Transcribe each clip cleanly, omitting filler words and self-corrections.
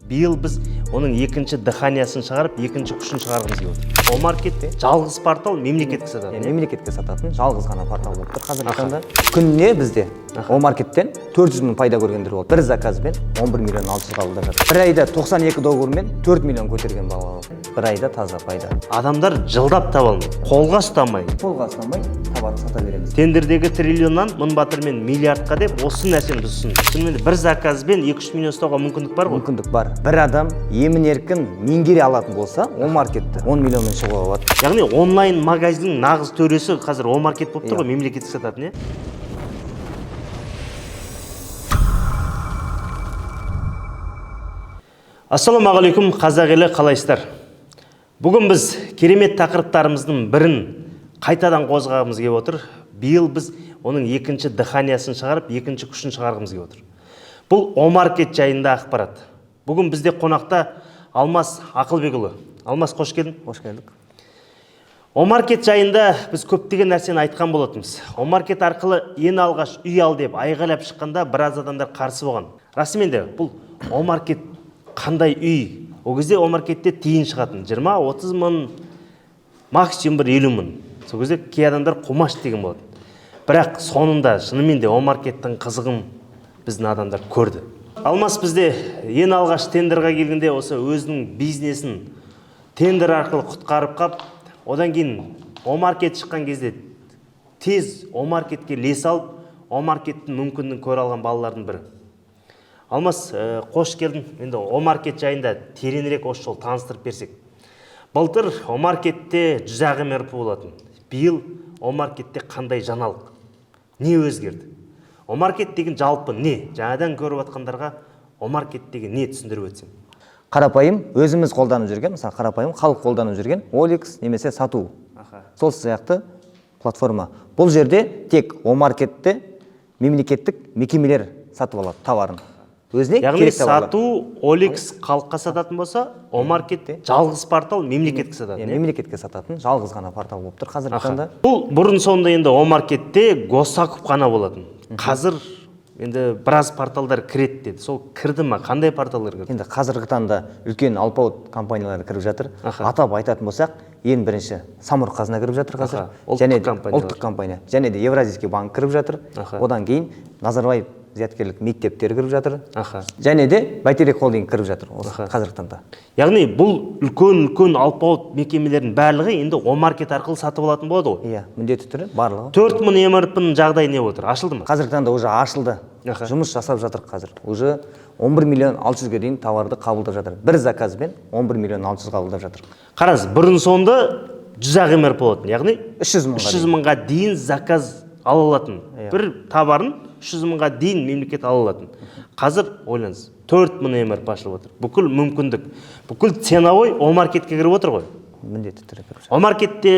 Биыл біз оның екінші дыханиясын шығарып, екінші күшін шығарғымыз келіп отыр. Омаркет жалғыз портал мемлекетке сататын. Мемлекетке сататын жалғыз ғана портал болып тұр қазіргі таңда. Күніне бізде Омаркеттен 400 мың пайда көргендер болды. Бір заказбен 11 миллион 600 қабылдап жатыр. Бір айда 92 договормен 4 миллион көтерген бала болды. Бір айда таза пайда. Адамдар жылдап таба алмайды, қолға ұстамай Табатын сата береміз. Тендердегі триллионнан мың батырмен миллиардқа деп осы нәрсені біз ұсындық. Шынымен бір заказбен 2-3 миллион ұстауға мүмкіндік бар ғой? Мүмкіндік бар. Бір адам емін еркін меңгере алатын болса, Омаркетті 10 миллионмен шығуға болады. Яғни онлайн магазиннің нағыз төресі қазір Омаркет болып тұр ғой, мемлекеттік сататын, Ассалаумағалейкум, қазақ елі, қалайсыздар? Бүгін біз керемет тақырыптарымыздың бірін қайтадан қозғағымыз келіп отыр. Биыл біз оның екінші дыханиясын шығарып, екінші күшін шығарғымыз келіп отыр. Бұл Омаркет жайында ақпарат. Бүгін бізде қонақта Алмас Ақылбекұлы. Алмас, қош келдің. Қош келдік. Омаркет жайында біз көптеген нәрсені айтқан болатынбыз. Омаркет арқылы ең алғаш үй ал деп айғайлап шыққанда біраз адамдар қарсы болған. Расымен де бұл Омаркет қандай үй? Ол кезде Омаркетте тиын шығатын 20-30 мың, максимум 50 мың. Сол кезде кей адамдар қумаш деген болады. Бірақ соңында шынымен де Омаркеттің қызығын біздің адамдар көрді. Алмас бізде ең алғаш тендерға келгенде осы өзінің бизнесін тендер арқылы құтқарып қап, одан кейін Омаркет шыққан кезде тез Омаркетке лес алып, Омаркеттің мүмкіндігін көре алған балалардың бірі. Алмас, қош келдің. Енді Омаркет жайында тереңірек осы жол таныстырып берсек. Былтыр Омаркетте 100 МРП болатын. Биыл Омаркетте қандай жаңалық? Не өзгерді? Омаркет деген жалпы не? Жаңадан көріп жатқандарға Омаркет деген не түсіндіріп өтсең? Қарапайым өзіміз қолданып жүрген, мысалы қарапайым халық қолданып жүрген OLX немесе сату. Сол сияқты платформа. Бұл жерде тек Омаркетте мемлекеттік мекемелер сатып алады товарын. Яғни сату OLX халыққа сататын болса, Омаркет жалғыз портал мемлекетке сататын. Мемлекетке сататын жалғыз ғана портал болып тұр қазіргі таңда. Бұл бұрын соңды енді Омаркетте госзакуп қана болатын. Қазір енді біраз порталдар кіреді деді. Сол кірді ма? Қандай порталдар кірді? Енді қазіргі таңда үлкен алпауыт компаниялар кіріп жатыр. Атап айтатын болсақ, ең бірінші Самұрық Қазына кіріп жатыр қазір. Ұлттық компания. Және де Евразийский банк кіріп жатыр. Одан кейін Назарбаев зияткерлік мектептер кіріп жатыр. Және де Бәйтерек холдинг кіріп жатыр қазіргі таңда. Яғни бұл үлкен алпауыт мекемелердің барлығы енді Омаркет арқылы сатып алатын болады ғой? Иә, міндетті түрі барлығы. 4000 МРП-ның жағдайы не отыр? Ашылды ма? Қазіргі таңда уже ашылды. Жұмыс жасап жатыр қазір. Уже 11 миллион 600-ге дейін товарды қабылдап жатыр. Бір заказбен 11 миллион 600 қабылдап жатыр. Қараңыз, бұрын соңды 100 МРП болатын. Яғни 300 мыңға дейін заказ ала алатын. Бір товарын 300 мыңға дейін мемлекет ала алатын. Қазір ойлаңыз, 4000 МРП ашылып отыр. Бүкіл мүмкіндік, бүкіл ценовой Омаркетке кіріп отыр ғой? Міндетті түрі кіріп жатыр. Омаркетте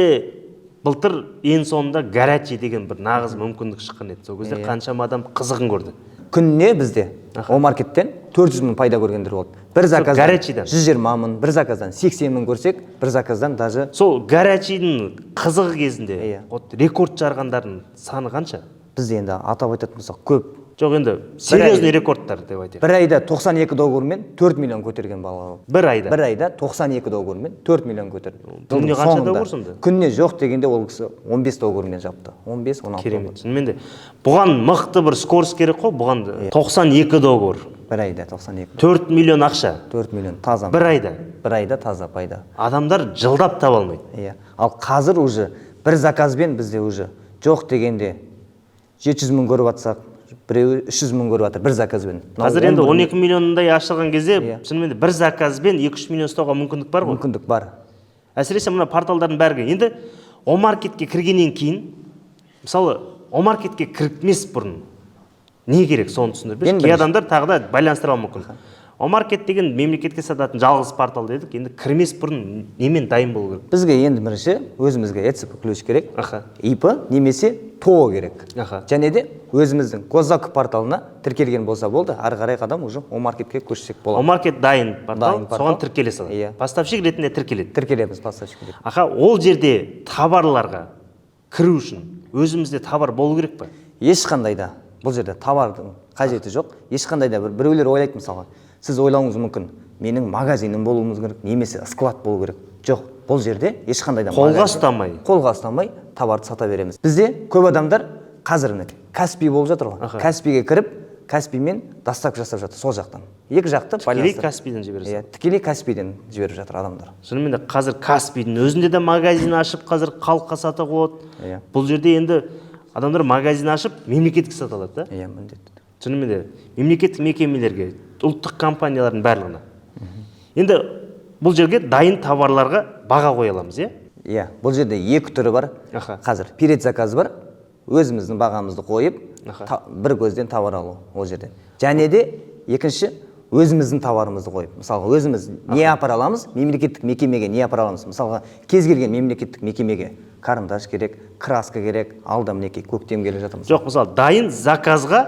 былтыр ең соңында гарачи деген бір нағыз мүмкіндік шыққан еді. Сол кезде қаншама адам қызығын көрді. Күніне бізде Омаркеттен 400 мың пайда көргендер болды. Бір заказдан 120 мың, бір заказдан 80 мың көрсек, бір заказдан даже... Сол гарачидің қызығы кезінде рекорд жарғандардың саны қанша? Бізде енді атап айтатын болсақ көп. Жоқ, енді серьезный рекордтар деп айтайық. Бір айда 92 договормен 4 миллион көтерген бала. Бір айда? Бір айда 92 договормен 4 миллион көтерді. Күніне қанша договор сонда? Күніне жоқ дегенде ол кісі 15 договормен жапты. 15-16 керемет. Шынымен де бұған мықты бір скорость керек қой, бұған 92 договор. Бір айда 92. 4 миллион ақша. 4 миллион таза. Бір айда? Бір айда таза пайда. Адамдар жылдап таба алмайды. Иә. Ал қазір уже бір заказбен бізде уже жоқ дегенде 700 мың көріп атсақ, біреу 300 мың көріп атыр бір заказбен. Қазір енді 12 миллиондай ашылған кезде, шынымен де бір заказбен 2-3 миллион ұстауға мүмкіндік бар ғой? Мүмкіндік бар. Әсіресе мына порталдардың бәрі. Енді Омаркетке кіргеннен кейін, мысалы, Омаркетке кірмес бұрын не керек, соны түсіндіріп? Кей адамдар тағы да байланыстыра мүмкін. Омаркет деген мемлекетке сататын жалғыз портал дедік. Енді кірмес бұрын немен дайын болу керек? Бізге енді бірінші өзімізге ЭЦП ключ керек, ИП немесе ТО керек. Және де өзіміздің госзакуп порталына тіркелген болса болды, ары қарай қадам уже Омаркетке көшсек болады. Омаркет дайын портал, соған тіркеле салады. Поставщик ретінде тіркеледі. Тіркелеміз поставщик ретінде. Ол жерде товарларға кіру үшін өзімізде товар болу керек па? Ешқандай да бұл жерде товардың қажеті жоқ. Ешқандай да біреулер ойлайды мысалға. Сіз ойлауыңыз мүмкін. менің магазинім болуымыз керек, немесе склад болу керек. Жоқ, бұл жерде ешқандай да қолға ұстамай товарды сата береміз. Бізде көп адамдар қазір Каспий болып жатыр ғой. Каспийге кіріп, Каспиймен доставка жасап жатыр сол жақтан. Екі жақты байланыстырып. Тікелей Каспийден жібересіз. Иә, тікелей Каспийден жіберіп жатыр адамдар. Шынымен де қазір Каспийдің өзінде де магазин ашып, қазір халыққа сатып отыр. Бұл жерде енді адамдар магазин ашып, мемлекеттік сата алады, да? Иә, міндетті. Шынымен де мемлекеттік мекемелерге, ұлттық компаниялардың барлығына. Енді бұл жерге дайын товарларға баға қоя аламыз, иә? Иә, бұл жерде екі түрі бар. Қазір предзаказ бар. Өзіміздің бағамызды қойып, бір көзден товар алу ол жерде. Және де екінші өзіміздің товарымызды қойып. Мысалға, өзіміз не апара аламыз, мемлекеттік мекемеге не апара аламыз. Мысалға, кез келген мемлекеттік мекемеге карандаш керек, краска керек, алда мінекей көктем келе жатырмыз. Жоқ, мысалы, дайын заказға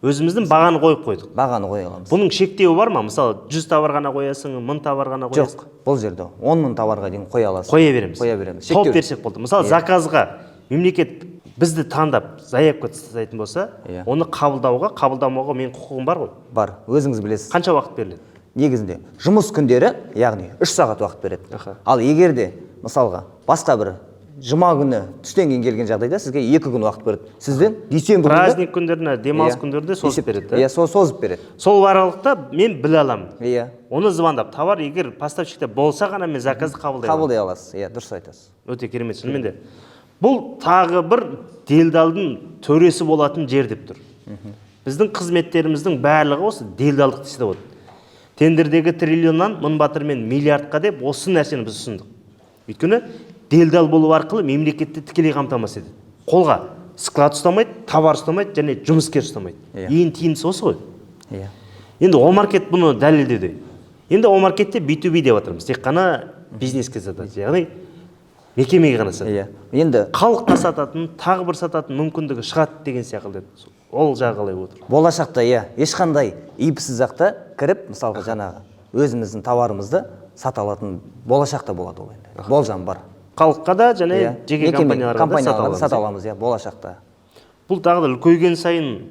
өзіміздің бағаны қойып қойдық. Бағаны қоя аламыз. Бұның шектеуі бар ма? Мысалы, 100 товар ғана қоясың, 1000 товар ғана қоясың? Жоқ, бұл жерде 10.000 товарға дейін қоя аласыз. Қоя береміз. Қоя береміз. Топ берсек болды. Мысалы, заказға мемлекет бізді таңдап заявка тастайтын болса, оны қабылдамауға мен құқығым бар ғой? Бар, өзіңіз білесіз. Қанша уақыт беріледі? Негізінде жұмыс күндері, яғни 3 сағат уақыт береді. Ал егерде, мысалға, басқа бір жұма күні түстен кейін келген жағдайда сізге 2 күн уақыт береді. Сізден дүйсенбі күні праздник күндеріне, демалыс күндерінде созып береді. Иә, созып береді. Сол аралықта мен біле аламын. Иә. Оны звондап, товар егер поставщикте болса ғана мен заказды қабылдай аласыз. Иә, дұрыс айтасыз. Өте керемет, шынымен де. Бұл тағы бір делдалдың төресі болатын жер деп тұр. Біздің қызметтеріміздің барлығы осы делдалдық десе болады. Тендердегі триллионнан мың батыр мен миллиардқа деп осы нәрсені біз ұсындық. Өйткені делдал болу арқылы мемлекетті тікелей қамтамасыз етеді. Қолға склад ұстамайды, товар ұстамайды және жұмыскер ұстамайды. Ең тиімдісі осы ғой. Енді Омаркет бұны дәлелдеуде. Енді Омаркетте B2B деп отырмыз. Тек қана бизнеске сатады. Яғни мекемеге ғана сатады. Енді халыққа сататын, тағы бір сататын мүмкіндігі шығады деген сияқты. Ол жағы қалай отыр? Болашақта ешқандай ипсіз жақта кіріп, мысалға жаңағы өзіміздің товарымызды сата алатын болашақта болады ол енді. Болжам бар. Халыққа да және жеке компанияларға сата аламыз, болашақта. Бұл тағы да үлкейген сайын,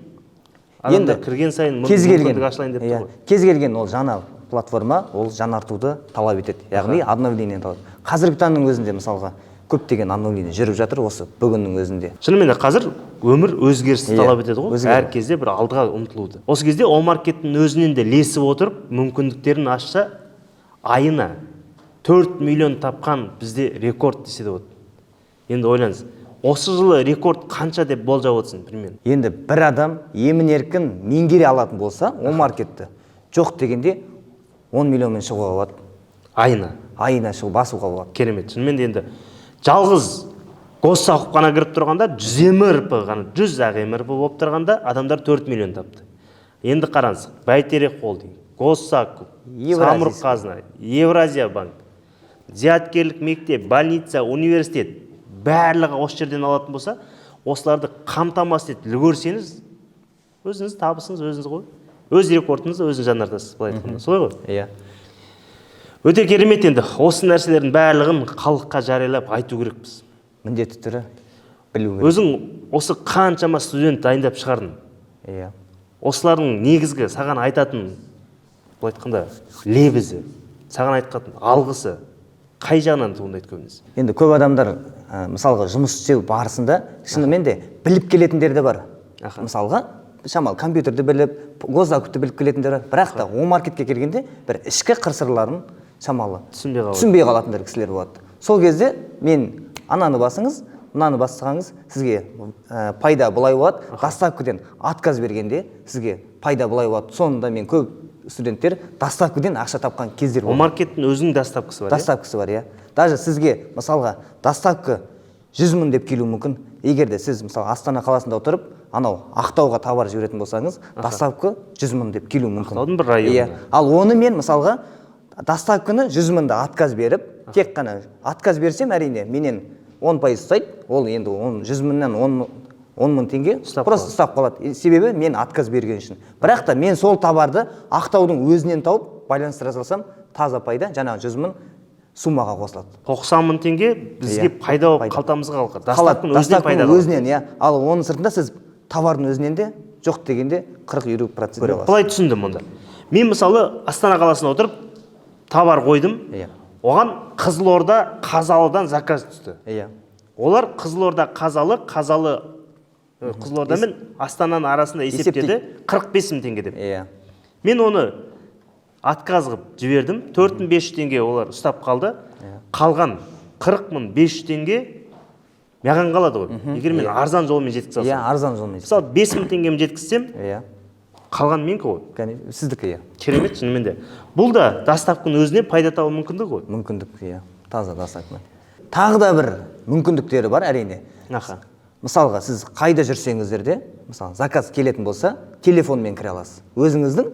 адамдар кірген сайын мүмкіндік ашылайын деп тұр ғой. Кез келген ол жаңа платформа, ол жаңартуды талап етеді. Яғни обновление талап. Қазіргі таңның өзінде мысалға көптеген обновление жүріп жатыр осы бүгіннің өзінде. Шынымен де қазір өмір өзгерісті талап етеді ғой. Әр кезде бір алдыға ұмтылуды. Осы кезде Омаркеттің өзінен де лесіп отырып, мүмкіндіктерін ашса, айына 4 миллион тапқан бізде рекорд десе де болады. Енді ойлаңыз, осы жылы рекорд қанша деп болжап отырсың, примерно? Енді бір адам емін-еркін меңгере алатын болса, Омаркетті жоқ дегенде 10 миллионмен шығуға болады. Айына шығу басуға болады. Керемет. Шынымен де енді жалғыз госсақып қана кіріп тұрғанда 100 РП ғана, 100 ақ МРП болып тұрғанда адамдар 4 миллион тапты. Енді қараңыз, Бәйтерек холдинг, Госсақып, Самұрық қазына, Евразия банк, зияткерлік мектеп, больница, университет барлығы осы жерден алатын болса, осыларды қамтамасыз етіп үлгерсеңіз, өзіңіз табысыңыз өзіңіз ғой. Өз рекордыңызды өзіңіз жаңартасыз, былай айтқанда. Солай ғой? Иә. Өте керемет енді. Осы нәрселердің барлығын халыққа жариялап айту керекпіз. Міндетті түрі білу керек. Өзің осы қаншама студент дайындап шығардың. Иә. Осылардың негізгі саған айтатын, былай айтқанда, лебізі, саған айтқан алғысы қай жағынан туындайды көбінесе? Енді көп адамдар мысалға жұмыс істеу барысында шынымен де біліп келетіндер де бар. Мысалға шамалы компьютерді біліп, госзакупты біліп келетіндер бар. Бірақ та Омаркетке келгенде бір ішкі қыр-сырларын шамалы түсінбей қалатындар кісілер болады. Сол кезде мен ананы басыңыз, мынаны бастағаңыз, сізге пайда былай болады. Доставкадан отказ бергенде сізге пайда былай болады. Соңында мен көп студенттер доставкадан ақша тапқан кездер болды. Омаркеттің өзінің доставкасы бар. Доставкасы бар, иә. Даже сізге мысалға доставка 100 мың деп келуі мүмкін. Егерде сіз мысалы Астана қаласында отырып, анау Ақтауға товар жіберетін болсаңыз, доставка 100 мың деп келуі мүмкін. Ақтаудың бір районына. Ал оны мен мысалға доставканы 100 мыңда отказ беріп, тек қана отказ берсем, әрине менен 10% ұстайды. Ол енді 100 мыңнан 10 мың теңге просто ұстап қалады. Себебі мен отказ берген үшін. Бірақ та мен сол товарды Ақтаудың өзінен тауып байланыстыра салсам, таза пайда жаңағы 100 мың суммаға қосылады. 90 мың теңге бізге пайда болып қалтамызға қалады. Доставканың өзінен, иә. Ал оның сыртында сіз товардың өзінен де жоқ дегенде 40-50% бере аласыз. Былай түсіндім мұнда. Мен мысалы Астана қаласына отырып товар қойдым. Иә. Оған Қызылорда Қазалыдан заказ түсті. Иә. Олар Қызылорда Қызылорда мен Астананың арасында есептеді 45 мың теңге деп. Иә. Мен оны отказ қылып жібердім. 4500 теңге олар ұстап қалды. Қалған 40.500 теңге маған қалады ғой. Егер мен арзан жолмен жеткізе алсам. Иә, арзан жолмен. Мысалы 5000 теңгемен жеткізсем, Иә. қалған менікі ғой. Сіздікі, иә. Керемет, шынымен де. Бұл да доставканың өзіне пайда табу мүмкіндігі ғой. Мүмкіндік, иә. Таза доставка. Тағы да бір мүмкіндіктері бар, әрине. Аха. Мысалға, сіз қайда жүрсеңіздер де, мысалы, заказ келетін болса, телефонмен кіре аласыз. Өзіңіздің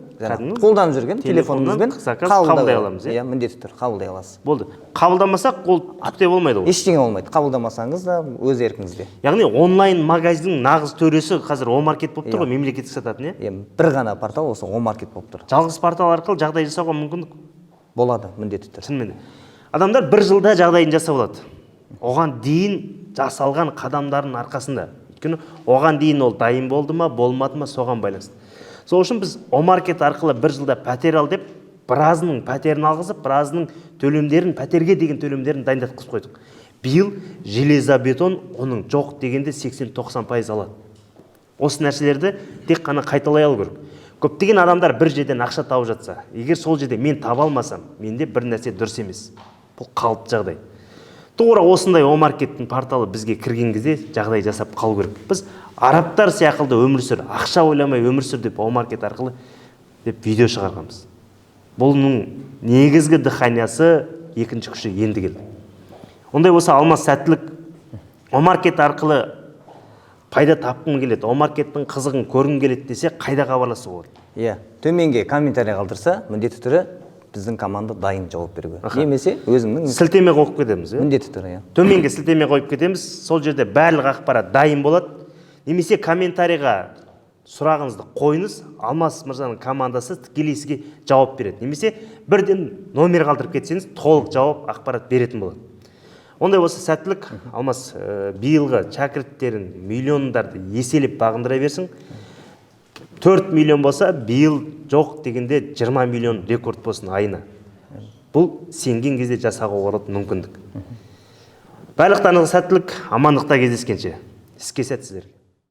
қолданып жүрген телефоныңызбен қабылдай аламыз, иә, міндетті түрде қабылдай аласыз. Болды. Қабылдамасақ, ол түкте болмайды ғой. Ештеңе болмайды. Қабылдамасаңыз да өз еркіңізде. Яғни онлайн магазиннің нағыз төресі қазір Омаркет болып тұр ғой, мемлекеттік сататын, иә? Бір ғана портал осы Омаркет болып тұр. Жалғыз портал арқылы жағдай жасауға мүмкіндік болады, міндетті түрде. Шынымен де. Адамдар бір жылда жағдайын жасап алады. Оған дейін жасалған қадамдардың арқасында. Өйткені оған дейін ол дайын болды ма, болмады ма, соған байланысты. Сол үшін біз Омаркет арқылы бір жылда пәтер ал деп, біразының пәтерін алғызып, біразының төлемдерін, пәтерге деген төлемдерін дайындатқызып қойдық. Биыл железобетон оның жоқ дегенде 80-90% алады. Осы нәрселерді тек қана қайталай алу керек. Көптеген адамдар бір жерден ақша тауып жатса, егер сол жерде мен таба алмасам, менде бір нәрсе дұрыс емес. Бұл қалыпты жағдай. Тура осындай Омаркеттің порталы бізге кірген кезде жағдай жасап қалу керек. Біз арабтар сияқты өмір сүр, ақша ойламай өмір сүр деп Омаркет арқылы деп видео шығарғанбыз. Бұның негізгі дыханиясы екінші күші енді келді. Ондай болса Алмас сәттілік Омаркет арқылы пайда тапқым келеді, Омаркеттің қызығын көргім келеді десе, қайда хабарласуға болады? Иә, төменге комментарий қалдырса, міндетті түрде біздің команда дайын жауап беруге. Немесе өзімнің сілтеме қойып кетеміз, иә? Міндетті түрде, иә. Төменге сілтеме қойып кетеміз, сол жерде барлық ақпарат дайын болады. Немесе комментарийға сұрағыңызды қойыңыз, Алмас мырзаның командасы тікелей сізге жауап береді. Немесе бірден номер қалдырып кетсеңіз, толық жауап ақпарат беретін болады. Ондай болса сәттілік, Алмас биылғы шәкірттерін миллиондарды еселеп бағындыра берсін. 4 миллион болса, биыл жоқ дегенде 20 миллион рекорд болсын айына. Бұл сенген кезде жасауға болады мүмкіндік. Барлықтарыңызға сәттілік, амандықта кездескенше. Іске сәт сіздерге.